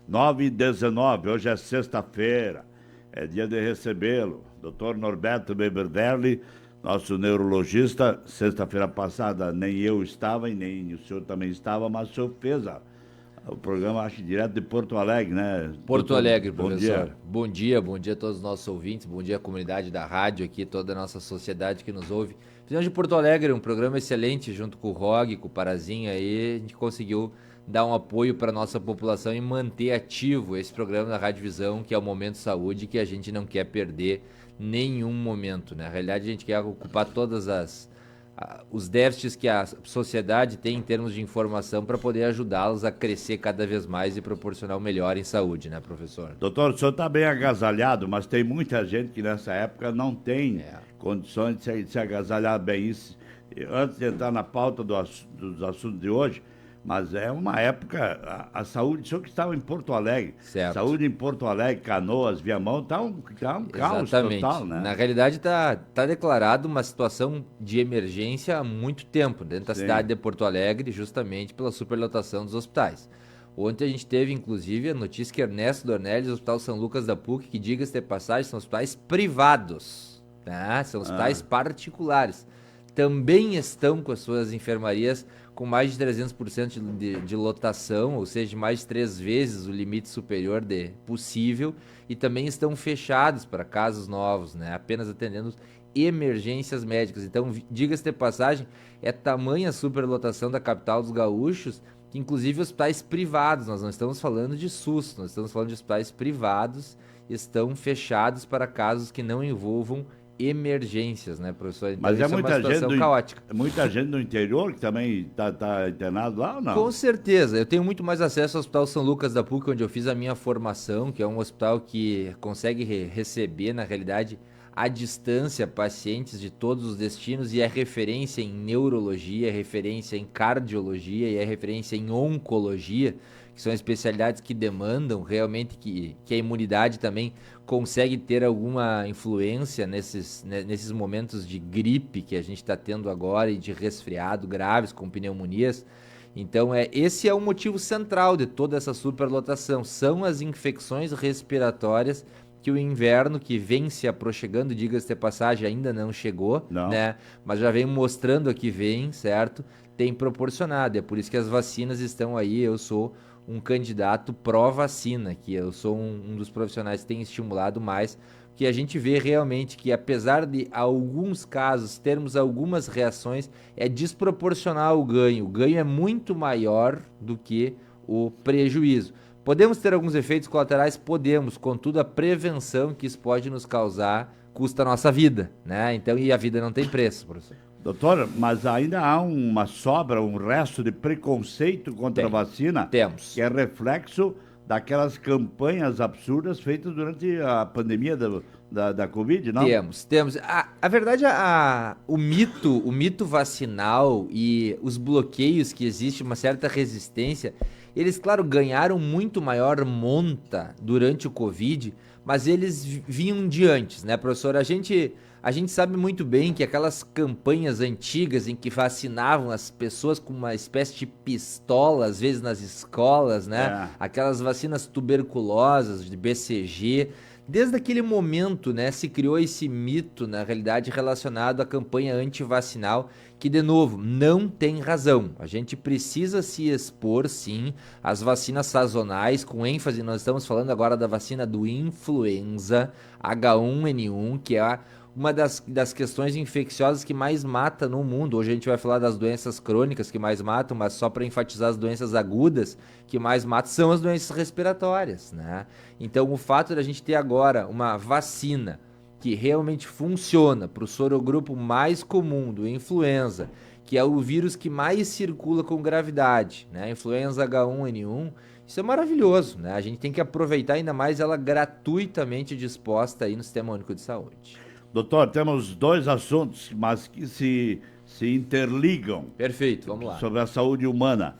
9h19, hoje é sexta-feira, é dia de recebê-lo. Dr. Norberto Beberdelli, nosso neurologista. Sexta-feira passada nem eu estava e nem o senhor também estava, mas o senhor fez o programa, acho, direto de Porto Alegre, né? Porto Doutor, Alegre, bom professor. dia. Bom dia a todos os nossos ouvintes, bom dia à comunidade da rádio aqui, toda a nossa sociedade que nos ouve. Fizemos de Porto Alegre um programa excelente, junto com o Rog, com o Parazinho aí, a gente conseguiu dar um apoio para a nossa população e manter ativo esse programa da Rádio Visão, que é o Momento Saúde, que a gente não quer perder nenhum momento, né? Na realidade, a gente quer ocupar todas os déficits que a sociedade tem em termos de informação para poder ajudá-los a crescer cada vez mais e proporcionar o melhor em saúde, né, professor? Doutor, o senhor está bem agasalhado, mas tem muita gente que nessa época não tem condições de se agasalhar bem. Isso, antes de entrar na pauta dos assuntos de hoje, mas é uma época, a saúde, o senhor que estava em Porto Alegre, Certo. Saúde em Porto Alegre, Canoas, Viamão, tá um caos total, né? Na realidade, tá declarado uma situação de emergência há muito tempo dentro da cidade de Porto Alegre, justamente pela superlotação dos hospitais. Ontem a gente teve, inclusive, a notícia que Ernesto Dornelles, Hospital São Lucas da PUC, que, diga-se de passagem, são hospitais privados, tá? São hospitais particulares. Também estão com as suas enfermarias com mais de 300% de lotação, ou seja, mais de 3 vezes o limite superior de possível, e também estão fechados para casos novos, né? Apenas atendendo emergências médicas. Então, diga-se de passagem, é tamanha a superlotação da capital dos gaúchos, que inclusive hospitais privados, nós não estamos falando de SUS, nós estamos falando de hospitais privados, estão fechados para casos que não envolvam emergências, né, professor? Então, Mas isso é uma situação caótica. Muita gente do interior que também tá internado lá ou não? Com certeza, eu tenho muito mais acesso ao Hospital São Lucas da PUC, onde eu fiz a minha formação, que é um hospital que consegue receber, na realidade, à distância, pacientes de todos os destinos, e é referência em neurologia, é referência em cardiologia e é referência em oncologia, que são especialidades que demandam realmente que a imunidade também consegue ter alguma influência nesses momentos de gripe que a gente está tendo agora e de resfriado graves com pneumonias. Então, esse é o motivo central de toda essa superlotação, são as infecções respiratórias que o inverno, que vem se aproximando, diga-se de passagem, ainda não chegou, né? Mas já vem mostrando que vem, certo? Tem proporcionado, é por isso que as vacinas estão aí. Eu sou um candidato pró-vacina, que eu sou um dos profissionais que tem estimulado mais, que a gente vê realmente que, apesar de alguns casos termos algumas reações, é desproporcional o ganho é muito maior do que o prejuízo. Podemos ter alguns efeitos colaterais? Podemos, contudo a prevenção que isso pode nos causar custa a nossa vida, né? Então, e a vida não tem preço, professor. Doutor, mas ainda há uma sobra, um resto de preconceito contra a vacina? Temos. Que é reflexo daquelas campanhas absurdas feitas durante a pandemia da Covid, não? Temos. A verdade, o mito vacinal e os bloqueios que existe, uma certa resistência, eles, claro, ganharam muito maior monta durante o Covid, mas eles vinham de antes, né, professor? A gente sabe muito bem que aquelas campanhas antigas em que vacinavam as pessoas com uma espécie de pistola, às vezes nas escolas, né? Aquelas vacinas tuberculosas, de BCG. Desde aquele momento, né, se criou esse mito, na realidade, relacionado à campanha antivacinal, que, de novo, não tem razão. A gente precisa se expor, sim, às vacinas sazonais, com ênfase, nós estamos falando agora da vacina do influenza H1N1, que é uma das questões infecciosas que mais mata no mundo. Hoje a gente vai falar das doenças crônicas que mais matam, mas só para enfatizar, as doenças agudas que mais matam são as doenças respiratórias, né? Então, o fato de a gente ter agora uma vacina que realmente funciona para o sorogrupo mais comum do influenza, que é o vírus que mais circula com gravidade, né? Influenza H1N1, isso é maravilhoso, né? A gente tem que aproveitar ainda mais ela gratuitamente disposta aí no Sistema Único de Saúde. Doutor, temos 2 assuntos, mas que se interligam. Perfeito, vamos lá. Sobre a saúde humana.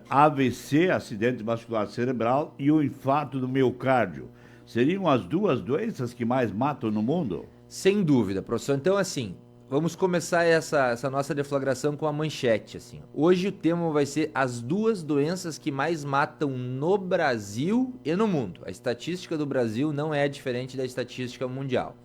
AVC, acidente vascular cerebral, e o infarto do miocárdio. Seriam as 2 doenças que mais matam no mundo? Sem dúvida, professor. Então, assim, vamos começar essa nossa deflagração com a manchete, assim. Hoje o tema vai ser as 2 doenças que mais matam no Brasil e no mundo. A estatística do Brasil não é diferente da estatística mundial.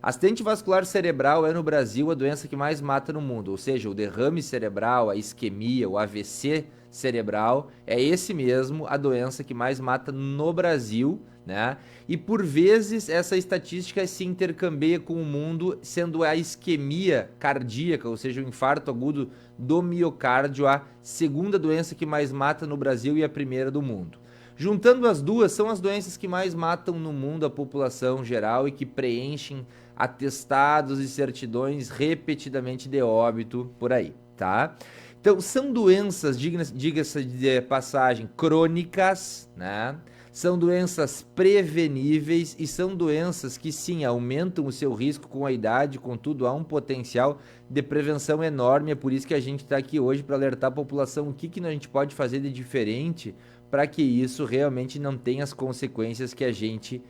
Acidente vascular cerebral é no Brasil a doença que mais mata no mundo, ou seja, o derrame cerebral, a isquemia, o AVC cerebral, é esse mesmo a doença que mais mata no Brasil, né? E por vezes essa estatística se intercambia com o mundo, sendo a isquemia cardíaca, ou seja, o infarto agudo do miocárdio, a segunda doença que mais mata no Brasil e a primeira do mundo. Juntando as duas, são as doenças que mais matam no mundo a população geral e que preenchem atestados e certidões repetidamente de óbito por aí, tá? Então, são doenças, diga-se de passagem, crônicas, né? São doenças preveníveis e são doenças que, sim, aumentam o seu risco com a idade, contudo, há um potencial de prevenção enorme. É por isso que a gente está aqui hoje para alertar a população o que a gente pode fazer de diferente para que isso realmente não tenha as consequências que a gente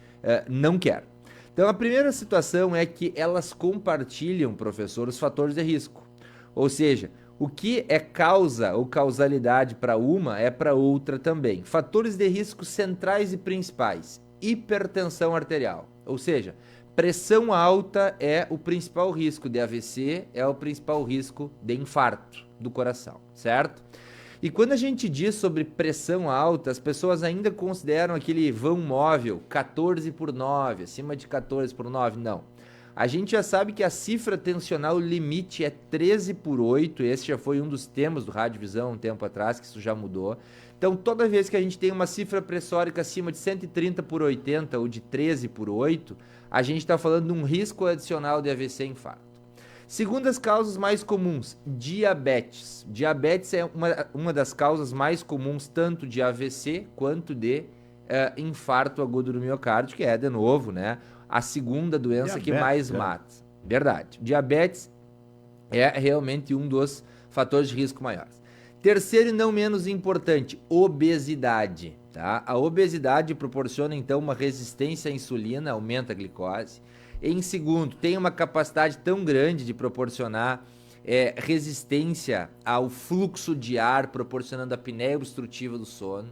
não quer. Então, a primeira situação é que elas compartilham, professor, os fatores de risco. Ou seja, o que é causa ou causalidade para uma é para outra também. Fatores de risco centrais e principais: hipertensão arterial, ou seja, pressão alta é o principal risco de AVC, é o principal risco de infarto do coração, certo? E quando a gente diz sobre pressão alta, as pessoas ainda consideram aquele vão móvel 14/9, acima de 14/9, não. A gente já sabe que a cifra tensional limite é 13/8, esse já foi um dos temas do Rádio Visão um tempo atrás, que isso já mudou. Então, toda vez que a gente tem uma cifra pressórica acima de 130/80 ou de 13/8, a gente está falando de um risco adicional de AVC e infarto. Segundo as causas mais comuns, diabetes. Diabetes é uma das causas mais comuns tanto de AVC quanto de infarto agudo do miocárdio, que é, de novo, né, a segunda doença que mais mata. Verdade. Diabetes é realmente um dos fatores de risco maiores. Terceiro e não menos importante, obesidade. Tá? A obesidade proporciona, então, uma resistência à insulina, aumenta a glicose. Em segundo, tem uma capacidade tão grande de proporcionar resistência ao fluxo de ar, proporcionando a apneia obstrutiva do sono.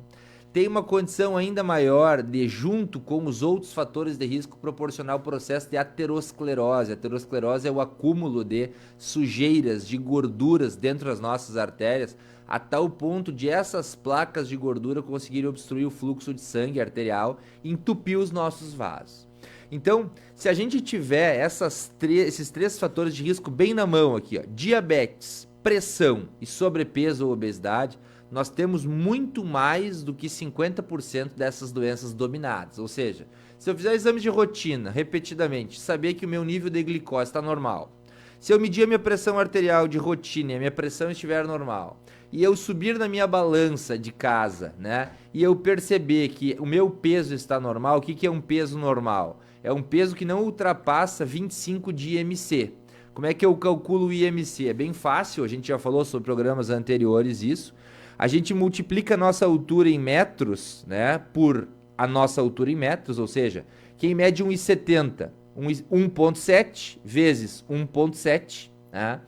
Tem uma condição ainda maior de, junto com os outros fatores de risco, proporcionar o processo de aterosclerose. A aterosclerose é o acúmulo de sujeiras, de gorduras dentro das nossas artérias, a tal ponto de essas placas de gordura conseguirem obstruir o fluxo de sangue arterial e entupir os nossos vasos. Então, se a gente tiver esses 3 fatores de risco bem na mão aqui, ó, diabetes, pressão e sobrepeso ou obesidade, nós temos muito mais do que 50% dessas doenças dominadas. Ou seja, se eu fizer exames de rotina repetidamente, saber que o meu nível de glicose está normal, se eu medir a minha pressão arterial de rotina e a minha pressão estiver normal, e eu subir na minha balança de casa, né, e eu perceber que o meu peso está normal, o que é um peso normal? É um peso que não ultrapassa 25 de IMC. Como é que eu calculo o IMC? É bem fácil, a gente já falou sobre programas anteriores isso. A gente multiplica a nossa altura em metros, né, por a nossa altura em metros, ou seja, quem mede 1,70, 1,7 vezes 1,7, né?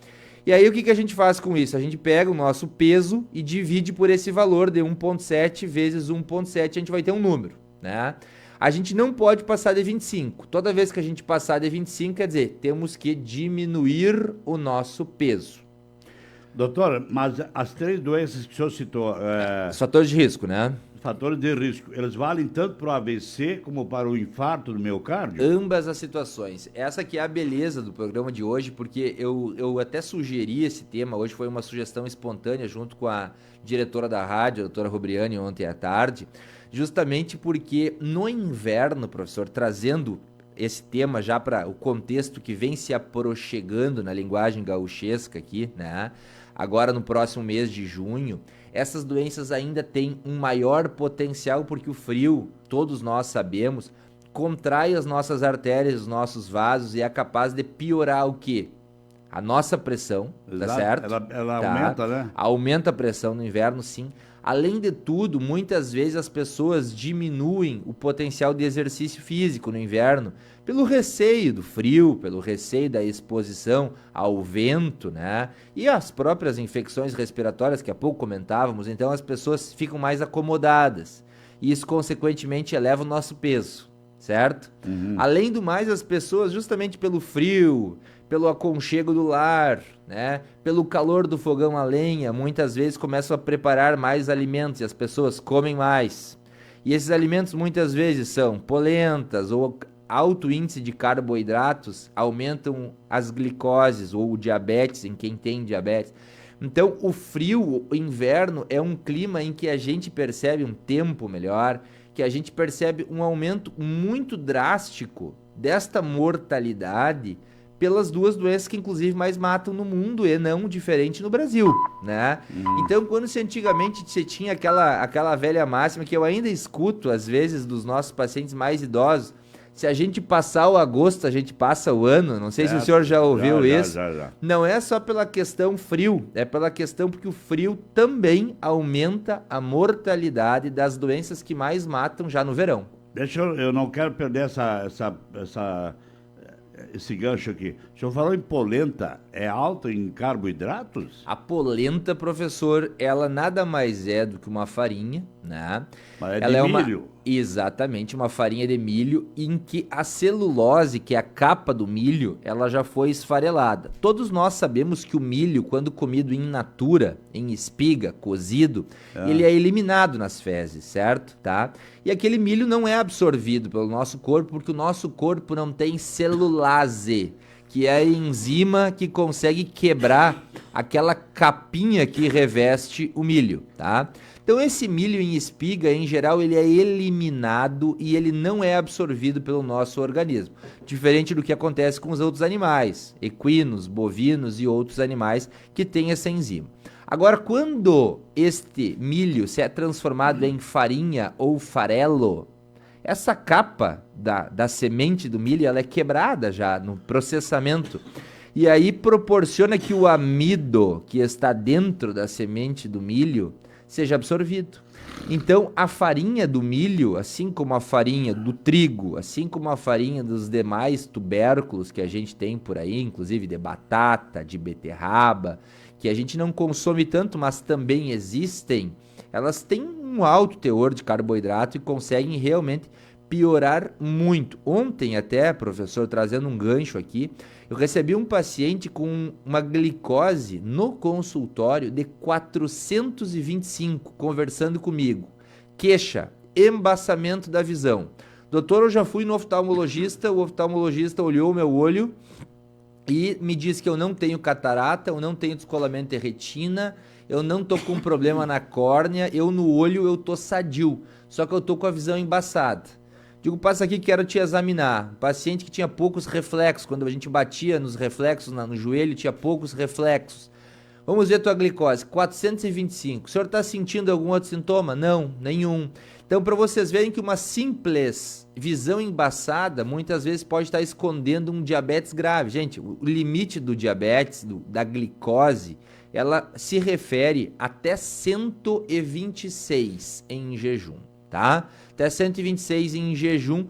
E aí o que a gente faz com isso? A gente pega o nosso peso e divide por esse valor de 1,7 vezes 1,7, a gente vai ter um número, né? A gente não pode passar de 25. Toda vez que a gente passar de 25, quer dizer, temos que diminuir o nosso peso. Doutor, mas as 3 doenças que o senhor citou... Os fatores de risco, né? Fatores de risco, eles valem tanto para o AVC como para o infarto do miocárdio? Ambas as situações. Essa que é a beleza do programa de hoje, porque eu até sugeri esse tema, hoje foi uma sugestão espontânea junto com a diretora da rádio, a doutora Rubriani, ontem à tarde, justamente porque no inverno, professor, trazendo esse tema já para o contexto que vem se aproximando na linguagem gauchesca aqui, né? Agora no próximo mês de junho, essas doenças ainda têm um maior potencial porque o frio, todos nós sabemos, contrai as nossas artérias, os nossos vasos e é capaz de piorar o quê? A nossa pressão, tá Exato. certo? Ela Tá. aumenta, né? Aumenta a pressão no inverno, sim. Além de tudo, muitas vezes as pessoas diminuem o potencial de exercício físico no inverno pelo receio do frio, pelo receio da exposição ao vento, né? E as próprias infecções respiratórias que há pouco comentávamos, então as pessoas ficam mais acomodadas. E isso, consequentemente, eleva o nosso peso, certo? Além do mais, as pessoas, justamente pelo frio, pelo aconchego do lar, né? Pelo calor do fogão a lenha, muitas vezes começam a preparar mais alimentos e as pessoas comem mais. E esses alimentos muitas vezes são polentas ou alto índice de carboidratos, aumentam as glicoses ou o diabetes em quem tem diabetes. Então, o frio, o inverno, é um clima em que a gente percebe um tempo melhor, que a gente percebe um aumento muito drástico desta mortalidade pelas duas doenças que inclusive mais matam no mundo e não diferente no Brasil, né? Então, quando se antigamente você tinha aquela velha máxima que eu ainda escuto às vezes dos nossos pacientes mais idosos, se a gente passar o agosto, a gente passa o ano, não sei se o senhor já ouviu isso. Já. Não é só pela questão frio, é pela questão porque o frio também aumenta a mortalidade das doenças que mais matam já no verão. Eu não quero perder esse gancho aqui. O senhor falou em polenta, é alto em carboidratos? A polenta, professor, ela nada mais é do que uma farinha, né? Mas é Ela de milho. Exatamente, uma farinha de milho em que a celulose, que é a capa do milho, ela já foi esfarelada. Todos nós sabemos que o milho, quando comido in natura, em espiga, cozido, ele é eliminado nas fezes, certo? Tá? E aquele milho não é absorvido pelo nosso corpo, porque o nosso corpo não tem celulase, que é a enzima que consegue quebrar aquela capinha que reveste o milho, tá? Então esse milho em espiga, em geral, ele é eliminado e ele não é absorvido pelo nosso organismo. Diferente do que acontece com os outros animais, equinos, bovinos e outros animais que têm essa enzima. Agora, quando este milho se é transformado em farinha ou farelo, essa capa da semente do milho, ela é quebrada já no processamento. E aí proporciona que o amido que está dentro da semente do milho seja absorvido. Então, a farinha do milho, assim como a farinha do trigo, assim como a farinha dos demais tubérculos que a gente tem por aí, inclusive de batata, de beterraba, que a gente não consome tanto, mas também existem, elas têm um alto teor de carboidrato e conseguem realmente piorar muito. Ontem até, professor, trazendo um gancho aqui, eu recebi um paciente com uma glicose no consultório de 425, conversando comigo. Queixa, embaçamento da visão. Doutor, eu já fui no oftalmologista, o oftalmologista olhou o meu olho e me disse que eu não tenho catarata, eu não tenho descolamento de retina, eu não tô com problema na córnea, eu no olho eu tô sadio, só que eu tô com a visão embaçada. Digo, passa aqui, quero te examinar. Paciente que tinha poucos reflexos, quando a gente batia nos reflexos no joelho, tinha poucos reflexos. Vamos ver tua glicose, 425. O senhor está sentindo algum outro sintoma? Não, nenhum. Então, para vocês verem que uma simples visão embaçada, muitas vezes pode estar escondendo um diabetes grave. Gente, o limite do diabetes, da glicose, ela se refere até 126 em jejum, tá? Até 126 em jejum,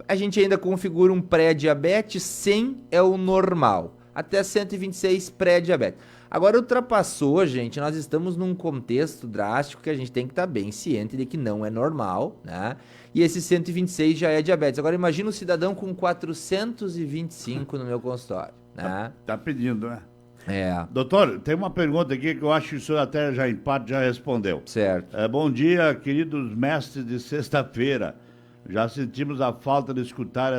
a gente ainda configura um pré-diabetes, 100 é o normal, até 126 pré-diabetes. Agora ultrapassou, gente, nós estamos num contexto drástico que a gente tem que estar bem ciente de que não é normal, né? E esse 126 já é diabetes. Agora imagina um cidadão com 425 no meu consultório, né? Tá pedindo, né? É. Doutor, tem uma pergunta aqui que eu acho que o senhor até já em parte já respondeu. Certo. Bom dia, queridos mestres de sexta-feira. Já sentimos a falta de escutar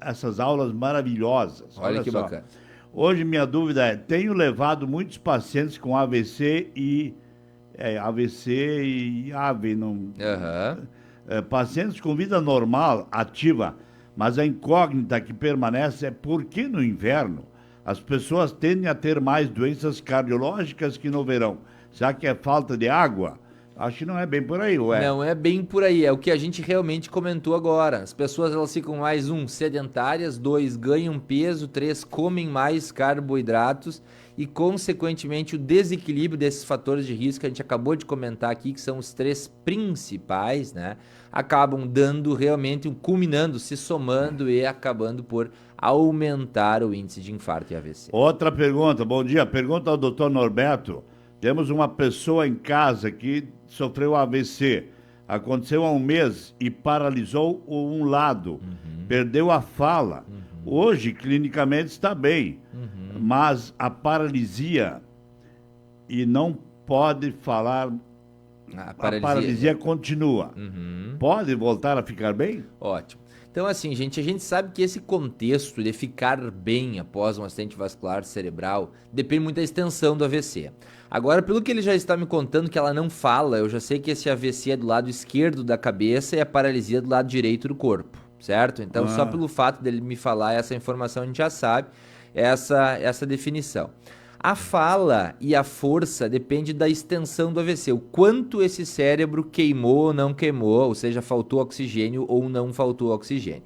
essas aulas maravilhosas. Olha que só. bacana. Hoje minha dúvida é, tenho levado muitos pacientes com AVC e AVE, não, pacientes com vida normal, ativa, mas a incógnita que permanece é por que no inverno as pessoas tendem a ter mais doenças cardiológicas que no verão? Será que é falta de água? Acho que não é bem por aí, ué. Não é bem por aí, é o que a gente realmente comentou agora. As pessoas elas ficam mais, sedentárias, 2, ganham peso, 3, comem mais carboidratos e, consequentemente, o desequilíbrio desses fatores de risco que a gente acabou de comentar aqui, que são os 3 principais, né? Acabam dando realmente, culminando, se somando e acabando por aumentar o índice de infarto e AVC. Outra pergunta, bom dia. Pergunta ao doutor Norberto. Temos uma pessoa em casa que sofreu AVC. Aconteceu há um mês e paralisou um lado. Perdeu a fala. Hoje, clinicamente, está bem. Mas a paralisia e não pode falar... A paralisia continua. Pode voltar a ficar bem? Ótimo. Então, assim, gente, a gente sabe que esse contexto de ficar bem após um acidente vascular cerebral depende muito da extensão do AVC. Agora, pelo que ele já está me contando que ela não fala, eu já sei que esse AVC é do lado esquerdo da cabeça e a paralisia do lado direito do corpo, certo? Então, só pelo fato dele me falar essa informação, a gente já sabe essa definição. A fala e a força depende da extensão do AVC, o quanto esse cérebro queimou ou não queimou, ou seja, faltou oxigênio ou não faltou oxigênio.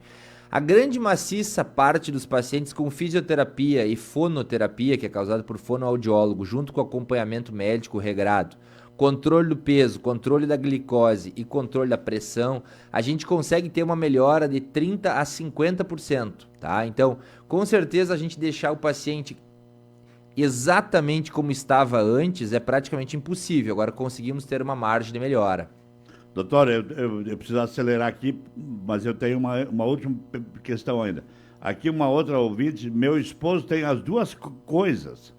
A grande maciça parte dos pacientes com fisioterapia e fonoterapia, que é causada por fonoaudiólogo, junto com acompanhamento médico regrado, controle do peso, controle da glicose e controle da pressão, a gente consegue ter uma melhora de 30% a 50%, tá? Então, com certeza a gente deixar o paciente exatamente como estava antes é praticamente impossível. Agora conseguimos ter uma margem de melhora. Doutor, eu preciso acelerar aqui, mas eu tenho uma última questão ainda. Aqui uma outra ouvinte, meu esposo tem as duas coisas.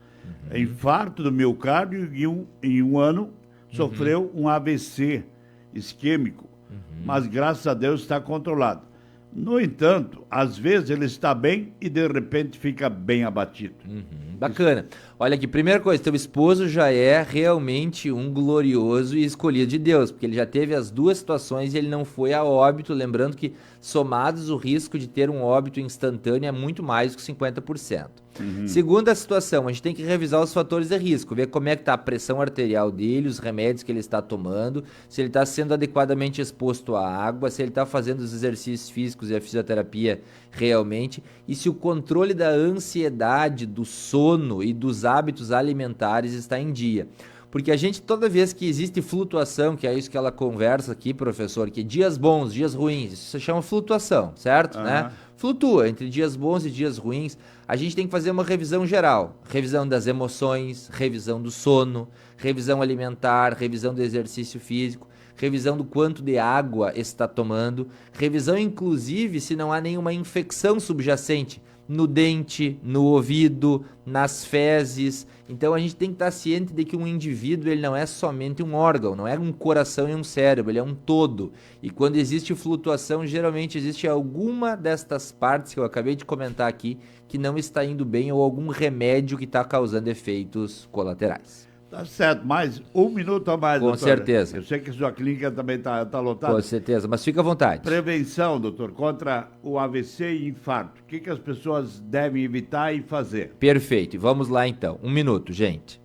Infarto do miocárdio e em um ano sofreu um AVC isquêmico. Mas graças a Deus está controlado. No entanto, às vezes ele está bem e de repente fica bem abatido. Bacana. Olha aqui, primeira coisa, teu esposo já é realmente um glorioso e escolhido de Deus, porque ele já teve as duas situações e ele não foi a óbito, lembrando que somados o risco de ter um óbito instantâneo é muito mais do que 50%. Segunda situação, a gente tem que revisar os fatores de risco, ver como é que está a pressão arterial dele, os remédios que ele está tomando, se ele está sendo adequadamente exposto à água, se ele está fazendo os exercícios físicos e a fisioterapia realmente, e se o controle da ansiedade, do sono e dos hábitos alimentares está em dia. Porque a gente, toda vez que existe flutuação, que é isso que ela conversa aqui, professor, que dias bons, dias ruins, isso se chama flutuação, certo? Né? Flutua entre dias bons e dias ruins. A gente tem que fazer uma revisão geral. Revisão das emoções, revisão do sono, revisão alimentar, revisão do exercício físico, revisão do quanto de água está tomando, revisão inclusive se não há nenhuma infecção subjacente no dente, no ouvido, nas fezes. Então a gente tem que estar ciente de que um indivíduo ele não é somente um órgão, não é um coração e um cérebro, ele é um todo. E quando existe flutuação, geralmente existe alguma destas partes que eu acabei de comentar aqui que não está indo bem ou algum remédio que está causando efeitos colaterais. Tá certo, mais um minuto a mais, doutor. Com certeza. Eu sei que sua clínica também tá lotada. Com certeza, mas fica à vontade. Prevenção, doutor, contra o AVC e infarto. O que as pessoas devem evitar e fazer? Perfeito, e vamos lá então. Um minuto, gente.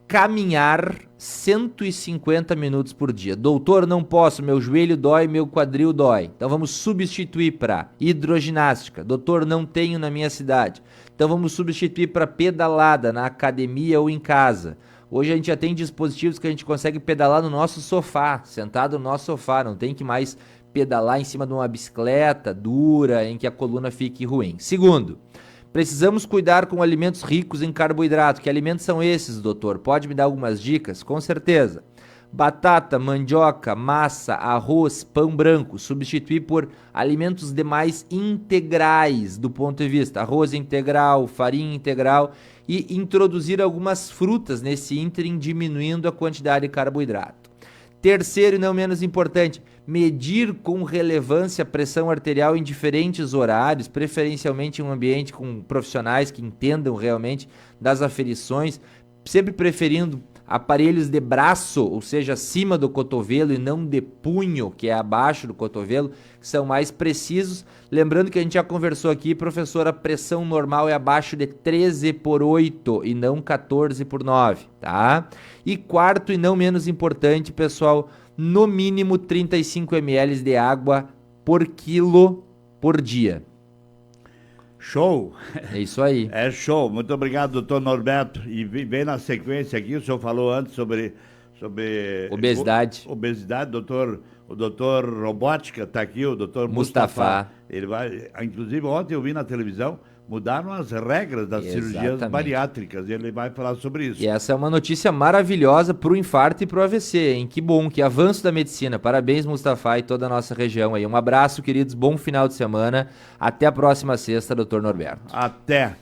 Caminhar 150 minutos por dia. Doutor, não posso, meu joelho dói, meu quadril dói. Então vamos substituir para hidroginástica. Doutor, não tenho na minha cidade. Então vamos substituir para pedalada na academia ou em casa. Hoje a gente já tem dispositivos que a gente consegue pedalar no nosso sofá, sentado no nosso sofá, não tem que mais pedalar em cima de uma bicicleta dura, em que a coluna fique ruim. Segundo, precisamos cuidar com alimentos ricos em carboidrato. Que alimentos são esses, doutor? Pode me dar algumas dicas? Com certeza. Batata, mandioca, massa, arroz, pão branco. Substituir por alimentos demais integrais do ponto de vista. Arroz integral, farinha integral e introduzir algumas frutas nesse ínterim, diminuindo a quantidade de carboidrato. Terceiro e não menos importante, medir com relevância a pressão arterial em diferentes horários, preferencialmente em um ambiente com profissionais que entendam realmente das aferições, sempre preferindo aparelhos de braço, ou seja, acima do cotovelo e não de punho, que é abaixo do cotovelo, que são mais precisos. Lembrando que a gente já conversou aqui, professor, a pressão normal é abaixo de 13/8 e não 14/9, tá? E quarto e não menos importante, pessoal, no mínimo 35 ml de água por quilo por dia. Show! É isso aí. É show. Muito obrigado, doutor Norberto. E vem na sequência aqui, o senhor falou antes sobre Obesidade. Obesidade, o doutor Robótica está aqui, o doutor Mustafa. Ele vai, inclusive ontem eu vi na televisão, mudaram as regras das cirurgias bariátricas, e ele vai falar sobre isso. E essa é uma notícia maravilhosa para o infarto e para o AVC, hein? Que bom, que avanço da medicina. Parabéns, Mustafa, e toda a nossa região aí. Um abraço, queridos, bom final de semana. Até a próxima sexta, doutor Norberto. Até.